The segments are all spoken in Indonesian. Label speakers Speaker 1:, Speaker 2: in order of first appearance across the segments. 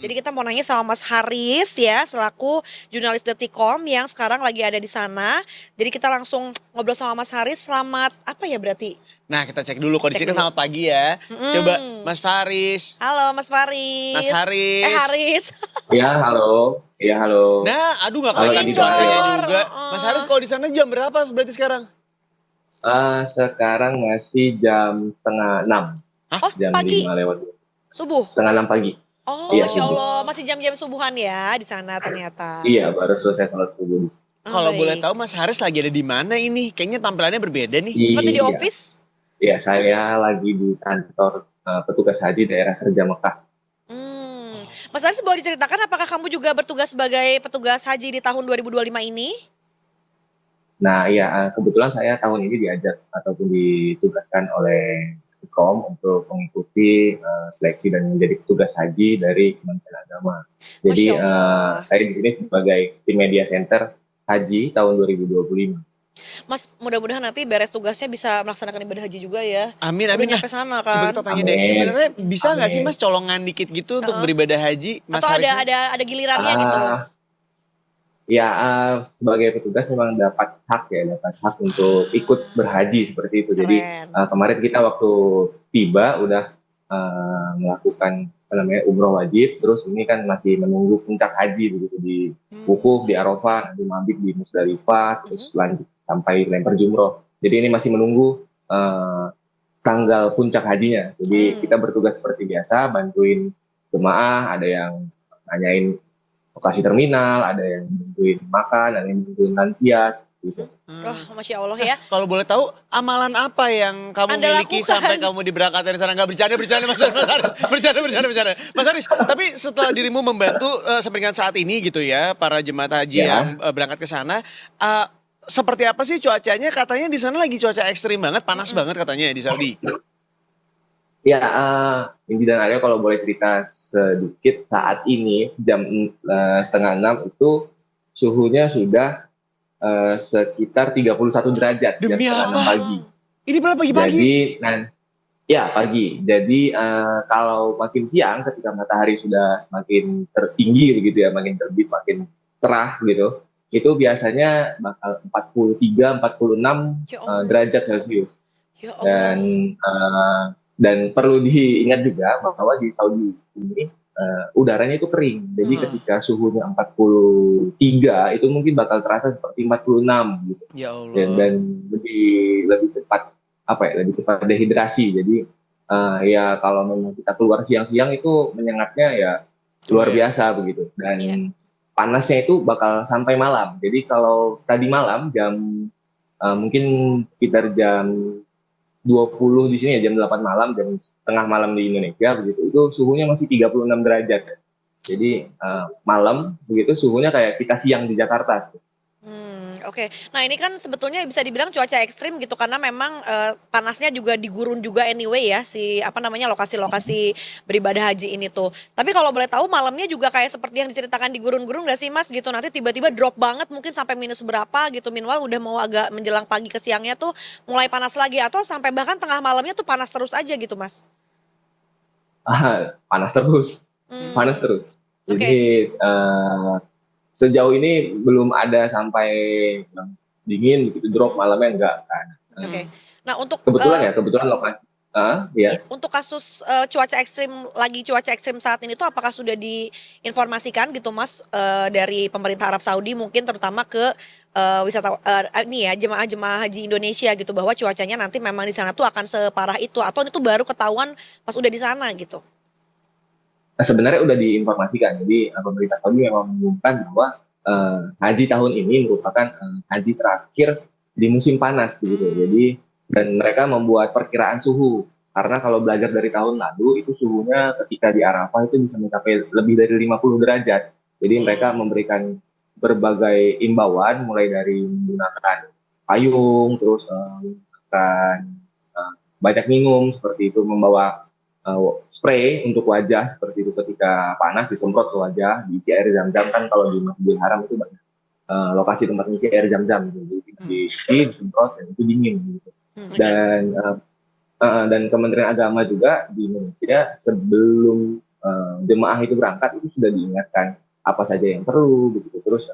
Speaker 1: Jadi kita mau nanya sama Mas Haris ya, selaku jurnalis Detikcom yang sekarang lagi ada di sana. Jadi kita langsung ngobrol sama Mas Haris. Selamat apa ya berarti?
Speaker 2: Nah, kita cek dulu
Speaker 1: Cek
Speaker 2: kondisinya.
Speaker 1: dulu.
Speaker 2: Selamat pagi ya. Coba
Speaker 1: Mm-mm.
Speaker 2: Mas Faris.
Speaker 1: Halo Mas
Speaker 2: Mas
Speaker 1: Faris.
Speaker 2: Haris.
Speaker 1: Haris.
Speaker 3: Iya, halo. Iya, halo.
Speaker 2: Nah, aduh nggak
Speaker 3: Halo
Speaker 2: kelihatan
Speaker 3: Nadita,
Speaker 2: cuacanya
Speaker 3: halo.
Speaker 1: Kendor.
Speaker 2: juga. Mas Haris kalau di sana jam berapa berarti sekarang?
Speaker 3: Sekarang masih jam setengah 6,
Speaker 2: Hah?
Speaker 1: Oh,
Speaker 3: jam
Speaker 1: pagi.
Speaker 3: 5 lewat.
Speaker 1: Subuh.
Speaker 3: Setengah 6 pagi.
Speaker 1: Oh,
Speaker 3: Iya,
Speaker 1: Masya
Speaker 3: subuh.
Speaker 1: Allah. Masih jam-jam subuhan ya di sana ternyata.
Speaker 3: Iya, baru selesai sholat subuh.
Speaker 2: Kalau boleh
Speaker 1: Baik.
Speaker 2: tahu Mas Haris lagi ada di mana ini? Kayaknya tampilannya berbeda nih.
Speaker 1: Seperti di
Speaker 3: Iya,
Speaker 1: office?
Speaker 3: iya, saya lagi di kantor petugas haji daerah Kerja Mekah.
Speaker 1: Mas Haris boleh diceritakan apakah kamu juga bertugas sebagai petugas haji di tahun 2025 ini?
Speaker 3: Nah, iya, kebetulan saya tahun ini diajak ataupun ditugaskan oleh Kom untuk mengikuti seleksi dan menjadi petugas haji dari Kementerian Agama. Jadi
Speaker 1: Masya Allah.
Speaker 3: saya di sini sebagai tim media center haji tahun 2025.
Speaker 1: Mas, mudah-mudahan nanti beres tugasnya bisa melaksanakan ibadah haji juga ya.
Speaker 2: Amin,
Speaker 1: Udah
Speaker 2: amin. Nah,
Speaker 1: nyampe sana
Speaker 2: coba
Speaker 1: kan?
Speaker 2: kita tanya deh.
Speaker 3: Amin.
Speaker 2: Sebenarnya bisa nggak sih
Speaker 3: Amin.
Speaker 2: Mas colongan dikit gitu untuk
Speaker 1: Heeh.
Speaker 2: beribadah haji? Mas
Speaker 1: Atau
Speaker 2: Haris?
Speaker 1: ada gilirannya gitu?
Speaker 3: Ya, sebagai petugas memang dapat hak untuk ikut berhaji seperti itu. Jadi
Speaker 1: Keren.
Speaker 3: kemarin kita waktu tiba udah melakukan umroh wajib, terus ini kan masih menunggu puncak haji begitu di wukuf di Arafah, nanti mabit di Musdalifah, terus lanjut sampai lempar jumroh. Jadi ini masih menunggu tanggal puncak hajinya. Jadi kita bertugas seperti biasa, bantuin jemaah, ada yang nanyain lokasi terminal, ada yang bantuin makan, ada yang bantuin lansia gitu.
Speaker 1: Oh, Masya Allah ya.
Speaker 2: Kalau boleh tahu amalan apa yang kamu
Speaker 1: Anda
Speaker 2: miliki
Speaker 1: lakukan.
Speaker 2: sampai kamu diberangkatkan dari sana? Nggak bercanda Mas Haris. Bercanda. Mas Haris, tapi setelah dirimu membantu sampai dengan saat ini gitu ya, para jemaah haji
Speaker 3: Ya.
Speaker 2: yang berangkat ke sana, seperti apa sih cuacanya? Katanya di sana lagi cuaca ekstrim banget, panas banget katanya di Saudi.
Speaker 3: Ya, Indi dan Arya kalau boleh cerita sedikit, saat ini jam setengah 6 itu suhunya sudah sekitar 31 derajat jam
Speaker 2: Demi
Speaker 3: setengah 6
Speaker 2: apa?
Speaker 3: pagi.
Speaker 2: Ini malah pagi-pagi.
Speaker 3: Jadi, ya pagi. Jadi kalau makin siang ketika matahari sudah semakin tertinggi begitu ya, makin terbit, makin cerah gitu, itu biasanya bakal 43-46
Speaker 1: Ya Allah.
Speaker 3: derajat Celcius.
Speaker 1: Ya Allah.
Speaker 3: Dan perlu diingat juga bahwa di Saudi ini udaranya itu kering. Jadi ketika suhunya 43 itu mungkin bakal terasa seperti 46 gitu.
Speaker 2: Ya Allah.
Speaker 3: Dan lebih cepat lebih cepat dehidrasi. Jadi ya kalau memang kita keluar siang-siang itu menyengatnya ya luar biasa begitu. Dan panasnya itu bakal sampai malam. Jadi kalau tadi malam jam mungkin sekitar jam 20 di sini ya, jam 8 malam, jam tengah malam di Indonesia begitu, itu suhunya masih 36 derajat. Jadi malam begitu suhunya kayak kita siang di Jakarta.
Speaker 1: Oke. Nah, ini kan sebetulnya bisa dibilang cuaca ekstrim gitu karena memang panasnya juga di gurun juga anyway ya, lokasi-lokasi beribadah haji ini tuh. Tapi kalau boleh tahu malamnya juga kayak seperti yang diceritakan di gurun-gurun nggak sih Mas gitu? Nanti tiba-tiba drop banget mungkin sampai minus berapa gitu, minimal udah mau agak menjelang pagi ke siangnya tuh mulai panas lagi, atau sampai bahkan tengah malamnya tuh panas terus aja gitu Mas?
Speaker 3: Panas terus. Panas terus.
Speaker 1: Oke.
Speaker 3: Jadi sejauh ini belum ada sampai dingin gitu, drop malamnya enggak kan.
Speaker 1: Oke. Nah, untuk
Speaker 3: Kebetulan lokasi. Ya.
Speaker 1: untuk kasus cuaca ekstrim saat ini tuh apakah sudah diinformasikan gitu Mas dari pemerintah Arab Saudi mungkin terutama ke jemaah-jemaah haji Indonesia gitu, bahwa cuacanya nanti memang di sana tuh akan separah itu, atau itu baru ketahuan pas udah di sana gitu?
Speaker 3: Nah, sebenarnya udah diinformasikan. Jadi pemerintah Saudi memang mengumumkan bahwa haji tahun ini merupakan haji terakhir di musim panas gitu. Jadi dan mereka membuat perkiraan suhu, karena kalau belajar dari tahun lalu itu suhunya ketika di Arafah itu bisa mencapai lebih dari 50 derajat. Jadi mereka memberikan berbagai imbauan, mulai dari menggunakan payung, terus menggunakan banyak minum seperti itu, membawa spray untuk wajah seperti itu, ketika panas disemprot ke wajah, diisi air zam-zam. Kan kalau di Masjidil Haram itu banyak lokasi tempat ngisi air zam-zam, jadi disemprot dan itu dingin gitu. Dan Kementerian Agama juga di Indonesia sebelum jemaah itu berangkat itu sudah diingatkan apa saja yang perlu begitu. Terus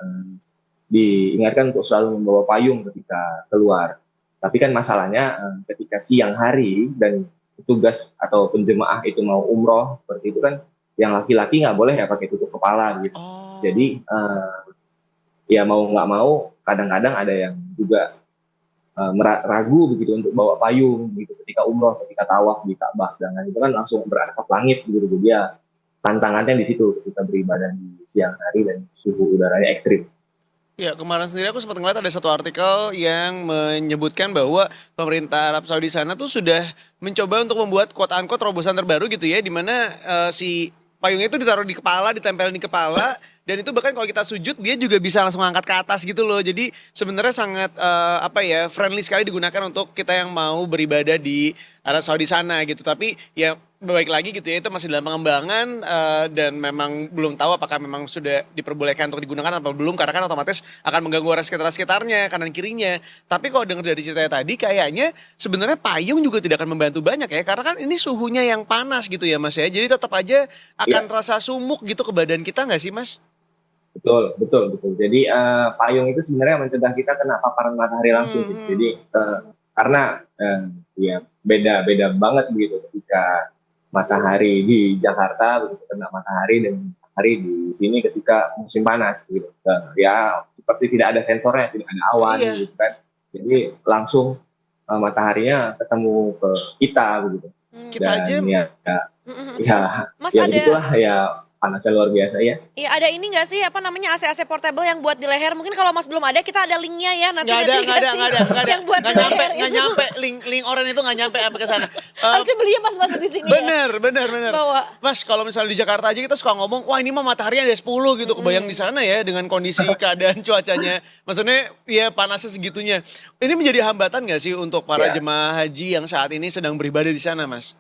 Speaker 3: diingatkan untuk selalu membawa payung ketika keluar. Tapi kan masalahnya ketika siang hari dan petugas atau penjemaah itu mau umroh seperti itu kan, yang laki-laki nggak boleh ya pakai tutup kepala gitu.
Speaker 2: Oh.
Speaker 3: Jadi ya mau nggak mau kadang-kadang ada yang juga ragu begitu untuk bawa payung gitu ketika umroh, ketika tawaf di Ka'bah, sedangkan itu kan langsung beratap langit gitu. Jadi ya tantangannya di situ ketika beribadah di siang hari dan suhu udaranya ekstrim.
Speaker 2: Ya, kemarin sendiri aku sempat ngeliat ada satu artikel yang menyebutkan bahwa pemerintah Arab Saudi sana tuh sudah mencoba untuk membuat quote unquote terobosan terbaru gitu ya, di mana si payungnya itu ditaruh di kepala, ditempel di kepala, dan itu bahkan kalau kita sujud dia juga bisa langsung angkat ke atas gitu loh. Jadi sebenarnya sangat apa ya, friendly sekali digunakan untuk kita yang mau beribadah di Arab Saudi sana gitu. Tapi ya baik lagi gitu ya, itu masih dalam pengembangan dan memang belum tahu apakah memang sudah diperbolehkan untuk digunakan atau belum, karena kan otomatis akan mengganggu orang sekitarnya, kanan kirinya. Tapi kalau dengar dari ceritanya tadi kayaknya sebenarnya payung juga tidak akan membantu banyak ya, karena kan ini suhunya yang panas gitu ya Mas ya. Jadi tetap aja akan
Speaker 3: Ya,
Speaker 2: terasa sumuk gitu ke badan kita nggak sih Mas?
Speaker 3: betul, betul, betul. Jadi payung itu sebenarnya mencegah kita kena paparan matahari langsung sih.
Speaker 2: Hmm.
Speaker 3: Jadi karena ya beda banget begitu ketika matahari di Jakarta begitu kena matahari dan matahari di sini ketika musim panas gitu. Ya seperti tidak ada sensornya, tidak ada awan
Speaker 2: Iya,
Speaker 3: gitu kan. Jadi langsung mataharinya ketemu ke kita begitu.
Speaker 2: kita
Speaker 3: Dan
Speaker 2: aja.
Speaker 3: ya,
Speaker 1: Mas
Speaker 3: ya
Speaker 1: ada
Speaker 3: begitulah ya, panasnya luar biasa ya.
Speaker 1: Iya ada ini nggak sih apa namanya AC-AC portable yang buat di leher? Mungkin kalau Mas belum ada kita ada linknya ya nanti
Speaker 2: Nggak ada, nggak ada,
Speaker 1: dikasih
Speaker 2: nggak ada, nggak ada,
Speaker 1: yang buat
Speaker 2: nggak
Speaker 1: di
Speaker 2: nyampe,
Speaker 1: leher
Speaker 2: nggak
Speaker 1: itu.
Speaker 2: nyampe, link orang itu nggak nyampe sampai ke sana.
Speaker 1: Harusnya belinya pas masih di sini ya.
Speaker 2: Bener, bener, bener.
Speaker 1: Bawa.
Speaker 2: Mas, kalau misalnya di Jakarta aja kita suka ngomong, wah ini mah mataharinya ada 10 gitu. Kebayang di sana ya dengan kondisi keadaan cuacanya. Maksudnya ya panasnya segitunya. Ini menjadi hambatan nggak sih untuk para
Speaker 3: Ya.
Speaker 2: jemaah haji yang saat ini sedang beribadah di sana, Mas?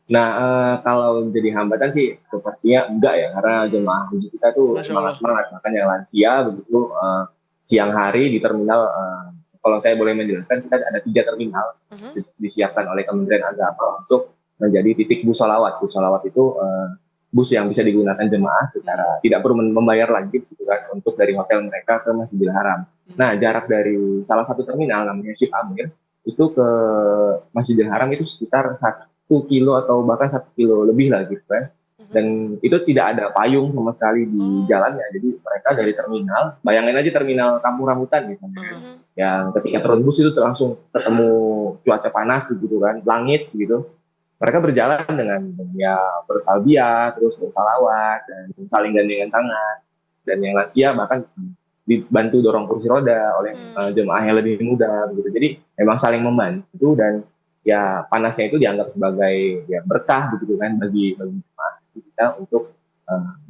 Speaker 3: Nah, kalau jadi hambatan sih sepertinya enggak ya, karena jemaah haji kita tuh
Speaker 2: Masya Allah.
Speaker 3: semangat-semangat. Bahkan yang lansia begitu, siang hari di terminal, kalau saya boleh menjelaskan, kita ada 3 terminal
Speaker 1: Mhm.
Speaker 3: disiapkan oleh Kementerian Agama untuk menjadi titik bus sholawat. Bus sholawat itu bus yang bisa digunakan jemaah secara tidak perlu membayar lagi gitu kan, untuk dari hotel mereka ke Masjidil Haram. Nah, jarak dari salah satu terminal namanya Ship Amir itu ke Masjidil Haram itu sekitar 1 kilo atau bahkan 1 kilo lebih lah gitu kan.
Speaker 1: Mhm.
Speaker 3: Dan itu tidak ada payung sama sekali di
Speaker 1: Oh.
Speaker 3: jalannya. Jadi mereka dari terminal, bayangin aja terminal Kampung Rambutan misalnya,
Speaker 2: Mhm.
Speaker 3: yang ketika turun bus itu langsung ketemu cuaca panas gitu kan, langit gitu. Mereka berjalan dengan ya bertalbiyah, terus bersalawat dan saling gandengan tangan. Dan yang lansia bahkan dibantu dorong kursi roda oleh jemaah yang lebih muda gitu. Jadi memang saling membantu dan ya panasnya itu dianggap sebagai ya berkah begitu kan bagi jemaah kita untuk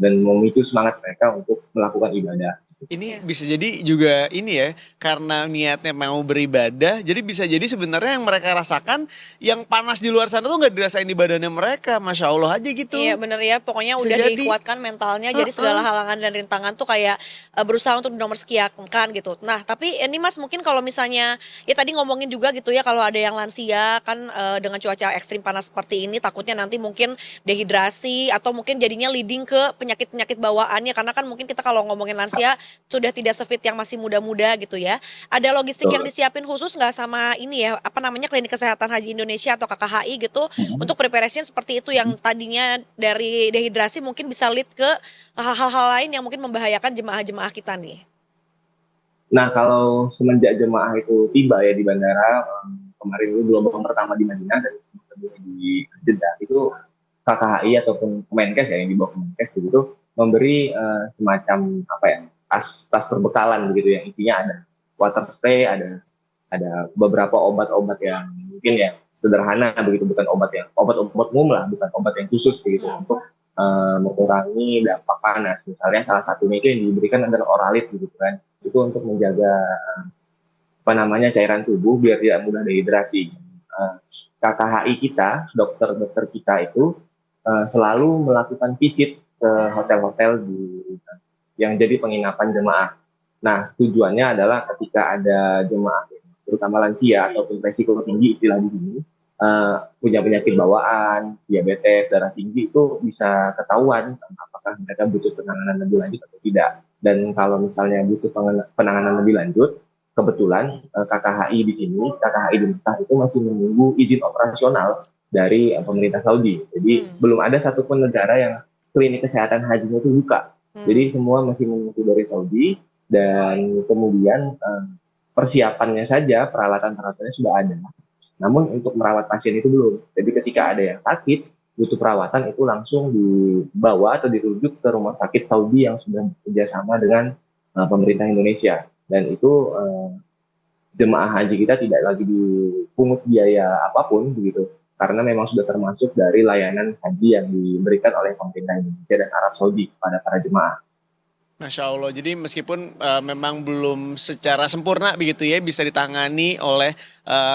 Speaker 3: dan memicu semangat mereka untuk melakukan ibadah.
Speaker 2: Ini
Speaker 1: Iya.
Speaker 2: bisa jadi juga ini ya, karena niatnya mau beribadah, jadi bisa jadi sebenarnya yang mereka rasakan, yang panas di luar sana tuh nggak dirasain di badannya mereka, Masya Allah aja
Speaker 1: Iya
Speaker 2: gitu.
Speaker 1: bener ya, pokoknya
Speaker 2: Bisa
Speaker 1: udah
Speaker 2: jadi.
Speaker 1: dikuatkan mentalnya, jadi segala
Speaker 2: Heeh.
Speaker 1: halangan dan rintangan tuh kayak berusaha untuk dinomorsekiakan gitu. Nah tapi ini Mas mungkin kalau misalnya, ya tadi ngomongin juga gitu ya kalau ada yang lansia kan dengan cuaca ekstrim panas seperti ini takutnya nanti mungkin dehidrasi atau mungkin jadinya leading ke penyakit-penyakit bawaannya karena kan mungkin kita kalau ngomongin lansia sudah tidak sefit yang masih muda-muda gitu ya. Ada logistik yang
Speaker 3: Betul.
Speaker 1: disiapin khusus nggak sama ini ya, apa namanya Klinik Kesehatan Haji Indonesia atau KKHI gitu untuk preparation seperti itu yang tadinya dari dehidrasi mungkin bisa lead ke hal-hal lain yang mungkin membahayakan jemaah-jemaah kita nih.
Speaker 3: Nah, kalau semenjak jemaah itu tiba ya di bandara, kemarin itu gelombang pertama di Madinah dan kedua di Jeddah itu KKHI ataupun Kemenkes ya yang di bawah Kemenkes gitu memberi semacam apa ya, tas perbekalan begitu yang isinya ada water spray, ada beberapa obat-obat yang mungkin ya sederhana begitu, bukan obat-obat umum lah, bukan obat yang khusus begitu untuk mengurangi dampak panas. Misalnya salah satunya itu yang diberikan adalah Oralit gitu kan, itu untuk menjaga apa namanya cairan tubuh biar tidak mudah dehidrasi. KKHI kita, dokter-dokter kita itu selalu melakukan visit ke hotel-hotel yang jadi penginapan jemaah. Nah, tujuannya adalah ketika ada jemaah, terutama lansia ataupun resiko tinggi istilah di sini, punya penyakit bawaan, diabetes, darah tinggi itu bisa ketahuan apakah mereka butuh penanganan lebih lanjut atau tidak. Dan kalau misalnya butuh penanganan lebih lanjut, kebetulan KKHI di sini, KKHI di Mekah itu masih menunggu izin operasional dari pemerintah Saudi. Jadi belum ada satupun negara yang klinik kesehatan hajinya itu buka. Jadi semua masih menunggu dari Saudi, dan kemudian persiapannya saja, peralatan-peralatannya sudah ada. Namun untuk merawat pasien itu belum. Jadi ketika ada yang sakit, butuh perawatan, itu langsung dibawa atau dirujuk ke rumah sakit Saudi yang sudah bekerja sama dengan pemerintah Indonesia. Dan itu jemaah haji kita tidak lagi dipungut biaya apapun begitu, karena memang sudah termasuk dari layanan haji yang diberikan oleh pemerintah Indonesia dan Arab Saudi kepada para jemaah.
Speaker 2: Masya Allah, jadi meskipun memang belum secara sempurna begitu ya bisa ditangani oleh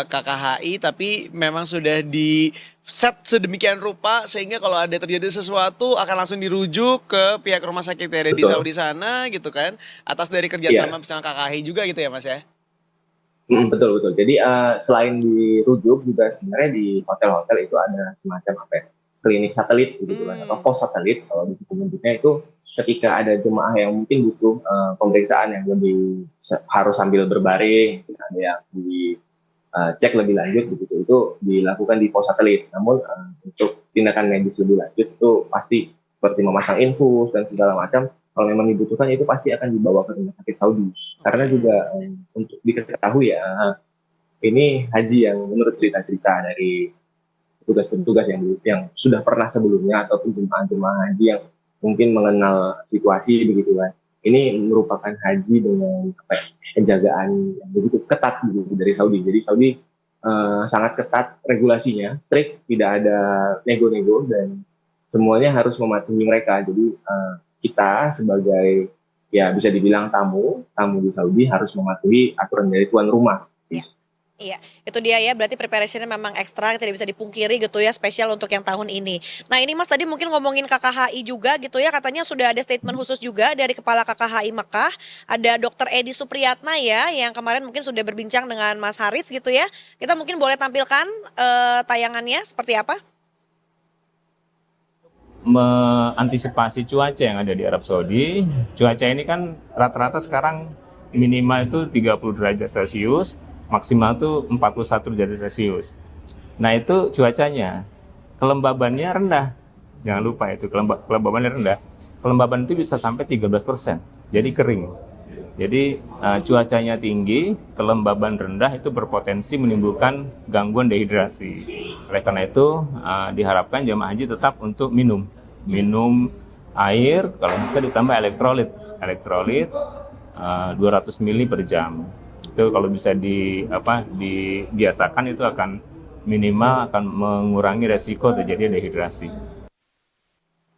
Speaker 2: KKHI, tapi memang sudah di set sedemikian rupa sehingga kalau ada terjadi sesuatu akan langsung dirujuk ke pihak rumah sakit yang ada di
Speaker 3: Betul.
Speaker 2: Saudi sana gitu kan, atas dari
Speaker 3: Iya.
Speaker 2: kerjasama bersama KKHI juga gitu ya Mas ya?
Speaker 3: Betul betul. Jadi selain dirujuk juga sebenarnya di hotel-hotel itu ada semacam apa ya, klinik satelit gitu kan, atau pos satelit kalau di situ menyebutnya. Itu ketika ada jemaah yang mungkin butuh pemeriksaan yang lebih harus sambil berbaring, mungkin ada yang dicek lebih lanjut begitu, itu dilakukan di pos satelit. Namun untuk tindakan medis lebih lanjut itu pasti seperti memasang infus dan segala macam, kalau memang dibutuhkan itu pasti akan dibawa ke rumah sakit Saudi. Karena juga untuk diketahui ya, ini haji yang menurut cerita-cerita dari petugas-petugas yang sudah pernah sebelumnya ataupun jemaah-jemaah haji yang mungkin mengenal situasi begitu kan. Ini merupakan haji dengan penjagaan yang begitu ketat begitu dari Saudi. Jadi Saudi sangat ketat regulasinya, strict, tidak ada nego-nego, dan semuanya harus mematuhi mereka. Jadi kita sebagai, ya bisa dibilang tamu di Saudi harus mematuhi aturan dari tuan rumah.
Speaker 1: Iya, itu dia ya, berarti preparationnya memang ekstra, tidak bisa dipungkiri gitu ya, spesial untuk yang tahun ini. Nah ini Mas tadi mungkin ngomongin KKHI juga gitu ya, katanya sudah ada statement khusus juga dari Kepala KKHI Mekah, ada Dr. Edi Supriyatna ya, yang kemarin mungkin sudah berbincang dengan Mas Haris gitu ya. Kita mungkin boleh tampilkan tayangannya seperti apa?
Speaker 4: Mengantisipasi cuaca yang ada di Arab Saudi. Cuaca ini kan rata-rata sekarang minimal itu 30 derajat Celcius, maksimal itu 41 derajat Celcius. Nah itu cuacanya. Kelembabannya rendah. Jangan lupa itu, kelembabannya rendah. Kelembaban itu bisa sampai 13%. Jadi kering. Jadi cuacanya tinggi, kelembaban rendah, itu berpotensi menimbulkan gangguan dehidrasi. Oleh karena itu diharapkan jemaah haji tetap untuk minum air, kalau bisa ditambah elektrolit 200 ml per jam. Itu kalau bisa dibiasakan, itu akan minimal akan mengurangi resiko terjadi dehidrasi.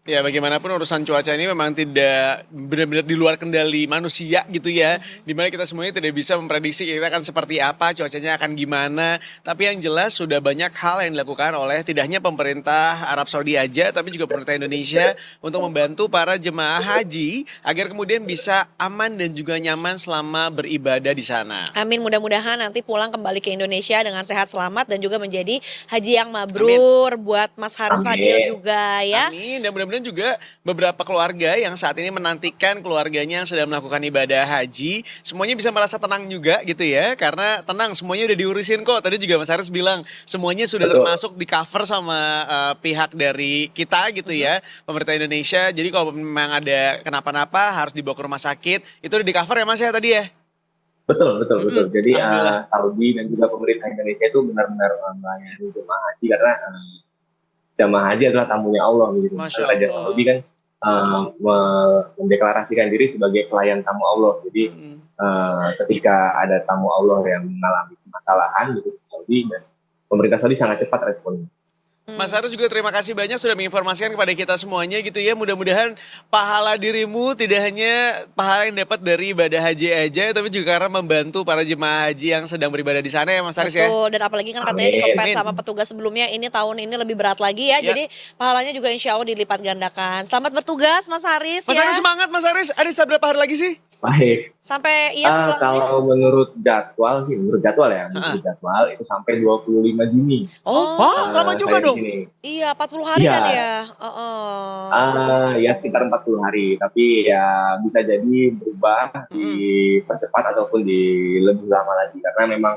Speaker 2: Ya bagaimanapun urusan cuaca ini memang tidak benar-benar di luar kendali manusia gitu ya. Dimana kita semuanya tidak bisa memprediksi kita akan seperti apa, cuacanya akan gimana. Tapi yang jelas sudah banyak hal yang dilakukan oleh tidak hanya pemerintah Arab Saudi aja, tapi juga pemerintah Indonesia untuk membantu para jemaah haji agar kemudian bisa aman dan juga nyaman selama beribadah di sana.
Speaker 1: Amin, mudah-mudahan nanti pulang kembali ke Indonesia dengan sehat selamat dan juga menjadi haji yang mabrur. buat Mas Haris Fadil juga ya.
Speaker 2: Amin, dan mudah-mudahan juga beberapa keluarga yang saat ini menantikan keluarganya yang sedang melakukan ibadah haji, semuanya bisa merasa tenang juga gitu ya, karena tenang, semuanya udah diurusin kok. Tadi juga Mas Haris bilang semuanya sudah termasuk di cover sama pihak dari kita gitu ya, pemerintah Indonesia. Jadi kalau memang ada kenapa-napa harus dibawa ke rumah sakit, itu udah di cover ya Mas ya tadi ya?
Speaker 3: Betul. Jadi
Speaker 2: Alhamdulillah.
Speaker 3: Saudi dan juga pemerintah Indonesia itu benar-benar melayani jemaah haji, karena jemaah haji adalah tamunya Allah gitu.
Speaker 2: Masya
Speaker 3: Raja
Speaker 2: Allah.
Speaker 3: Saudi kan mendeklarasikan diri sebagai pelayan tamu Allah. Jadi ketika ada tamu Allah yang mengalami permasalahan gitu di Saudi, dan pemerintah Saudi sangat cepat responnya.
Speaker 2: Mas Haris juga terima kasih banyak sudah menginformasikan kepada kita semuanya gitu ya. Mudah-mudahan pahala dirimu tidak hanya pahala yang dapat dari ibadah haji aja, tapi juga karena membantu para jemaah haji yang sedang beribadah di sana ya Mas Haris ya.
Speaker 1: Betul, dan apalagi kan katanya di compare sama petugas sebelumnya, ini tahun ini lebih berat lagi ya.
Speaker 2: Ya.
Speaker 1: Jadi pahalanya juga insya Allah dilipat gandakan. Selamat bertugas Mas Haris
Speaker 2: Mas
Speaker 1: ya.
Speaker 2: Haris semangat Mas Haris. Ada berapa hari lagi sih?
Speaker 3: Baik.
Speaker 1: Sampai iya pulangnya?
Speaker 3: Kalau menurut jadwal sih, menurut jadwal ya, menurut jadwal itu sampai 25 Juni.
Speaker 2: Oh,
Speaker 1: Oh.
Speaker 2: lama juga
Speaker 3: Saya di
Speaker 2: dong.
Speaker 3: sini.
Speaker 1: Iya 40 hari
Speaker 3: Iya.
Speaker 1: kan ya? Heeh.
Speaker 3: Ya sekitar 40 hari, tapi ya bisa jadi berubah, dipercepat ataupun di lebih lama lagi karena memang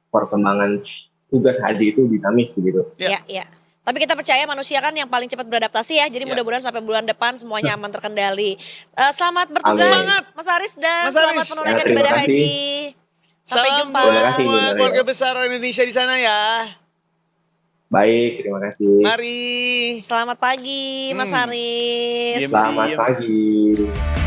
Speaker 3: perkembangan tugas haji itu dinamis begitu.
Speaker 1: Iya, iya. Tapi kita percaya manusia kan yang paling cepat beradaptasi ya. Jadi
Speaker 2: Ya.
Speaker 1: mudah-mudahan sampai bulan depan semuanya aman terkendali. Selamat bertugas
Speaker 3: Amin.
Speaker 2: Semangat.
Speaker 1: Mas Aris dan
Speaker 2: Mas
Speaker 1: selamat
Speaker 2: Aris.
Speaker 1: menunaikan
Speaker 3: Ya, terima
Speaker 1: ibadah
Speaker 3: kasih.
Speaker 1: haji. Sampai
Speaker 2: Salam
Speaker 1: jumpa.
Speaker 2: buat
Speaker 3: Terima kasih,
Speaker 2: semua
Speaker 3: Bunda
Speaker 2: keluarga
Speaker 3: Reo.
Speaker 2: besar Indonesia di sana ya.
Speaker 3: Baik, terima kasih.
Speaker 2: Mari.
Speaker 1: Selamat pagi Mas
Speaker 2: Hmm.
Speaker 1: Aris.
Speaker 2: Diem.
Speaker 3: Selamat pagi.